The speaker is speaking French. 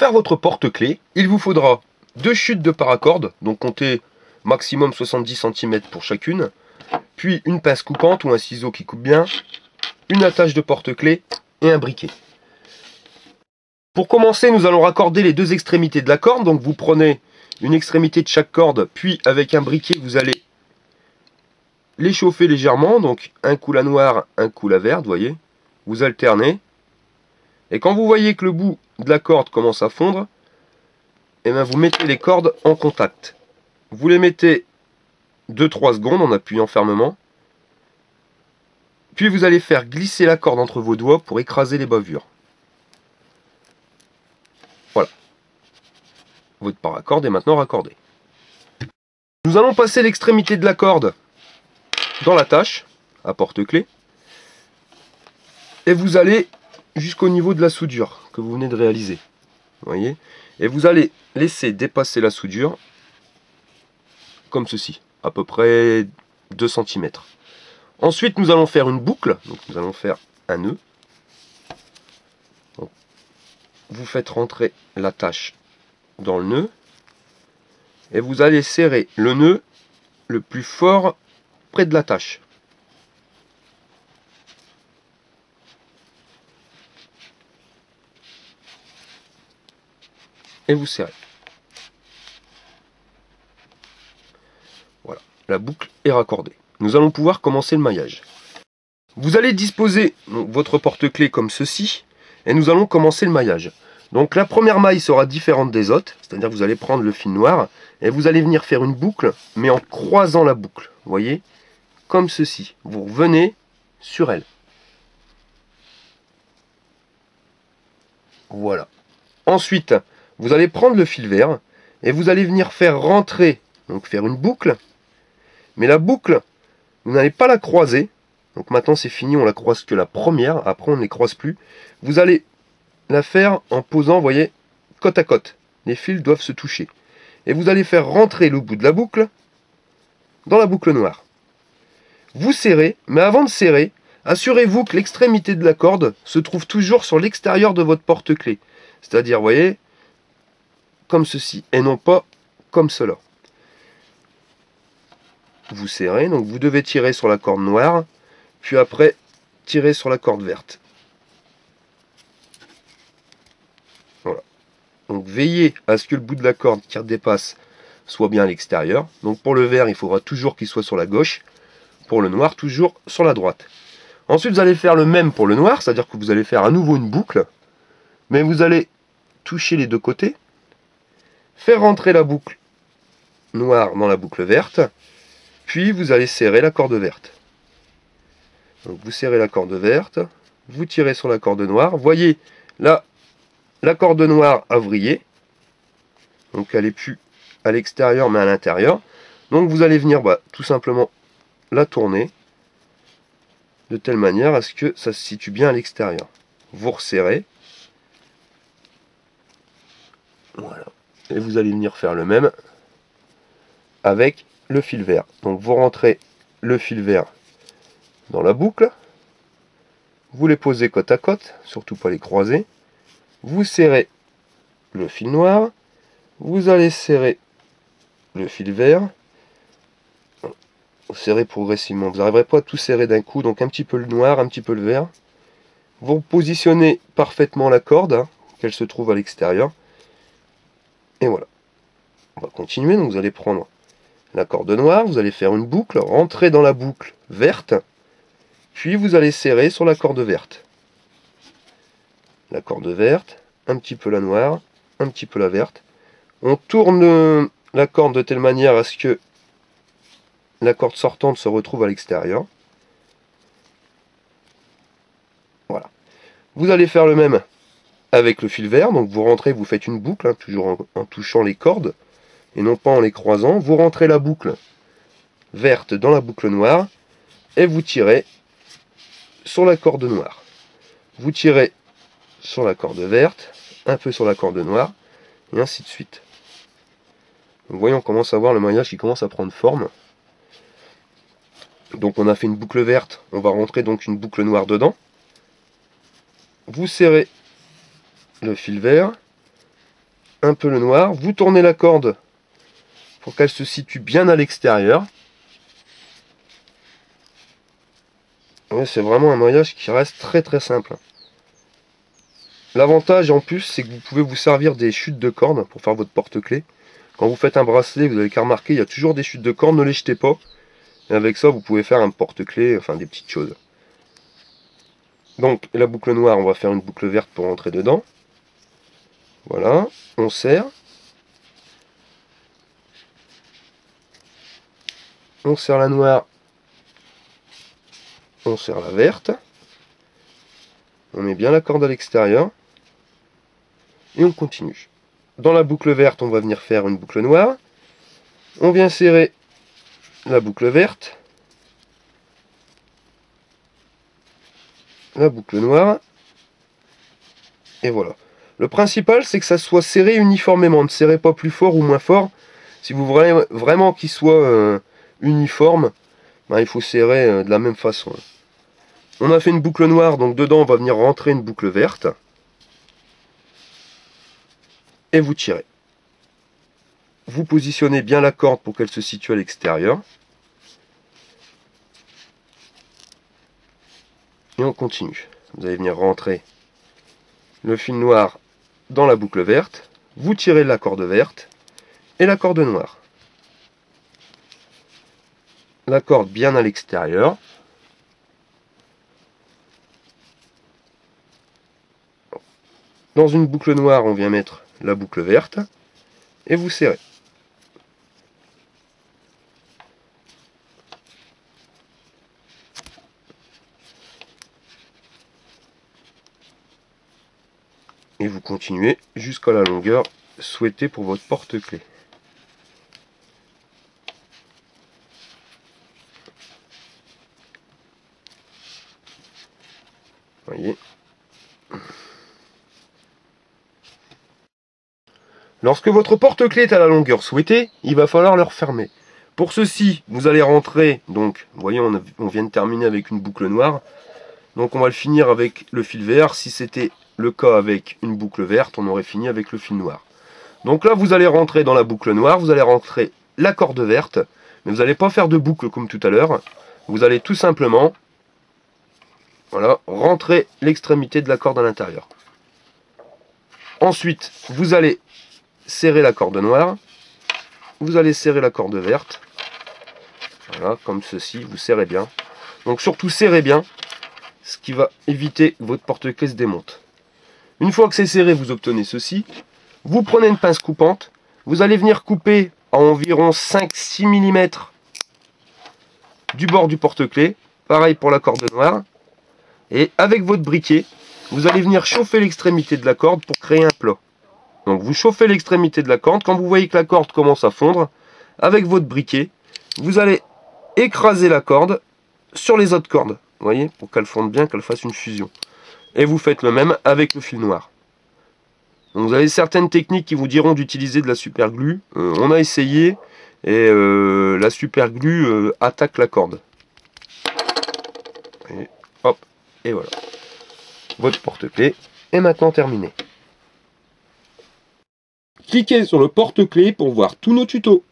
faire votre porte-clés, il vous faudra 2 chutes de paracorde, donc comptez maximum 70 cm pour chacune, puis une pince coupante ou un ciseau qui coupe bien, une attache de porte-clés et un briquet. Pour commencer, nous allons raccorder les 2 extrémités de la corde, donc vous prenez une extrémité de chaque corde, puis avec un briquet, vous allez les chauffer légèrement, donc un coup la noire, un coup la verte, voyez, vous alternez. Et quand vous voyez que le bout de la corde commence à fondre, et bien vous mettez les cordes en contact. Vous les mettez 2-3 secondes en appuyant fermement. Puis vous allez faire glisser la corde entre vos doigts pour écraser les bavures. Voilà. Votre paracorde est maintenant raccordé. Nous allons passer l'extrémité de la corde dans l'attache à porte-clés. Et vous allez jusqu'au niveau de la soudure que vous venez de réaliser. Vous voyez ? Et vous allez laisser dépasser la soudure comme ceci, à peu près 2 cm. Ensuite, nous allons faire une boucle. Donc, nous allons faire un nœud. Donc, vous faites rentrer l'attache dans le nœud. Et vous allez serrer le nœud le plus fort près de l'attache. Et vous serrez. Voilà, la boucle est raccordée. Nous allons pouvoir commencer le maillage. Vous allez disposer votre porte-clés comme ceci, et nous allons commencer le maillage. Donc la première maille sera différente des autres, c'est-à-dire que vous allez prendre le fil noir, et vous allez venir faire une boucle, mais en croisant la boucle. Vous voyez, comme ceci. Vous revenez sur elle. Voilà. Ensuite, vous allez prendre le fil vert, et vous allez venir faire rentrer, donc faire une boucle, mais la boucle, vous n'allez pas la croiser. Donc maintenant c'est fini, on la croise que la première, après on ne les croise plus. Vous allez la faire en posant, vous voyez, côte à côte. Les fils doivent se toucher. Et vous allez faire rentrer le bout de la boucle dans la boucle noire. Vous serrez, mais avant de serrer, assurez-vous que l'extrémité de la corde se trouve toujours sur l'extérieur de votre porte-clés. C'est-à-dire, vous voyez, comme ceci, et non pas comme cela. Vous serrez, donc vous devez tirer sur la corde noire, puis après tirer sur la corde verte. Voilà. Donc veillez à ce que le bout de la corde qui redépasse soit bien à l'extérieur. Donc pour le vert, il faudra toujours qu'il soit sur la gauche. Pour le noir, toujours sur la droite. Ensuite, vous allez faire le même pour le noir, c'est-à-dire que vous allez faire à nouveau une boucle, mais vous allez toucher les deux côtés, faire rentrer la boucle noire dans la boucle verte, puis vous allez serrer la corde verte. Donc vous serrez la corde verte, vous tirez sur la corde noire. Voyez, là, la corde noire a vrillé. Donc elle n'est plus à l'extérieur mais à l'intérieur. Donc vous allez venir tout simplement la tourner de telle manière à ce que ça se situe bien à l'extérieur. Vous resserrez. Voilà. Et vous allez venir faire le même avec le fil vert. Donc vous rentrez le fil vert dans la boucle, vous les posez côte à côte, surtout pas les croiser, vous serrez le fil noir, vous allez serrer le fil vert, vous serrez progressivement, vous n'arriverez pas à tout serrer d'un coup, donc un petit peu le noir, un petit peu le vert, vous positionnez parfaitement la corde, qu'elle se trouve à l'extérieur, et voilà. On va continuer, donc vous allez prendre la corde noire, vous allez faire une boucle, rentrer dans la boucle verte, puis vous allez serrer sur la corde verte. La corde verte, un petit peu la noire, un petit peu la verte. On tourne la corde de telle manière à ce que la corde sortante se retrouve à l'extérieur. Voilà. Vous allez faire le même avec le fil vert, donc vous rentrez, vous faites une boucle, toujours en touchant les cordes, et non pas en les croisant. Vous rentrez la boucle verte dans la boucle noire, et vous tirez sur la corde noire. Vous tirez sur la corde verte, un peu sur la corde noire, et ainsi de suite. Donc voyons, on commence à voir le maillage qui commence à prendre forme. Donc on a fait une boucle verte, on va rentrer donc une boucle noire dedans. Vous serrez le fil vert, un peu le noir. Vous tournez la corde pour qu'elle se situe bien à l'extérieur. Ouais, c'est vraiment un noyage qui reste très très simple. L'avantage en plus, c'est que vous pouvez vous servir des chutes de cordes pour faire votre porte-clés. Quand vous faites un bracelet, vous avez qu'à remarquer, il y a toujours des chutes de cordes, ne les jetez pas. Et avec ça, vous pouvez faire un porte-clés, enfin des petites choses. Donc, la boucle noire, on va faire une boucle verte pour rentrer dedans. Voilà, on serre. On serre la noire. On serre la verte. On met bien la corde à l'extérieur. Et on continue. Dans la boucle verte, on va venir faire une boucle noire. On vient serrer la boucle verte. La boucle noire. Et voilà. Le principal, c'est que ça soit serré uniformément. Ne serrez pas plus fort ou moins fort. Si vous voulez vraiment qu'il soit uniforme, ben, il faut serrer de la même façon. On a fait une boucle noire, donc dedans, on va venir rentrer une boucle verte. Et vous tirez. Vous positionnez bien la corde pour qu'elle se situe à l'extérieur. Et on continue. Vous allez venir rentrer le fil noir dans la boucle verte. Vous tirez la corde verte et la corde noire. La corde bien à l'extérieur. Dans une boucle noire, on vient mettre la boucle verte et vous serrez. Et vous continuez jusqu'à la longueur souhaitée pour votre porte-clés. Voyez. Lorsque votre porte-clés est à la longueur souhaitée, il va falloir le refermer. Pour ceci, vous allez rentrer, donc, vous voyez, on vient de terminer avec une boucle noire. Donc on va le finir avec le fil vert. Si c'était le cas avec une boucle verte, on aurait fini avec le fil noir. Donc là, vous allez rentrer dans la boucle noire, vous allez rentrer la corde verte, mais vous n'allez pas faire de boucle comme tout à l'heure. Vous allez tout simplement, voilà, rentrer l'extrémité de la corde à l'intérieur. Ensuite, vous allez serrer la corde noire, vous allez serrer la corde verte, voilà, comme ceci, vous serrez bien. Donc surtout serrez bien, ce qui va éviter que votre porte-clés se démonte. Une fois que c'est serré, vous obtenez ceci. Vous prenez une pince coupante, vous allez venir couper à environ 5-6 mm du bord du porte-clés. Pareil pour la corde noire. Et avec votre briquet, vous allez venir chauffer l'extrémité de la corde pour créer un plat. Donc vous chauffez l'extrémité de la corde. Quand vous voyez que la corde commence à fondre, avec votre briquet, vous allez écraser la corde sur les autres cordes. Vous voyez, pour qu'elle fonde bien, qu'elle fasse une fusion. Et vous faites le même avec le fil noir. Donc vous avez certaines techniques qui vous diront d'utiliser de la super glue. On a essayé et la super glue attaque la corde. Et hop, et voilà. Votre porte-clés est maintenant terminé. Cliquez sur le porte-clés pour voir tous nos tutos.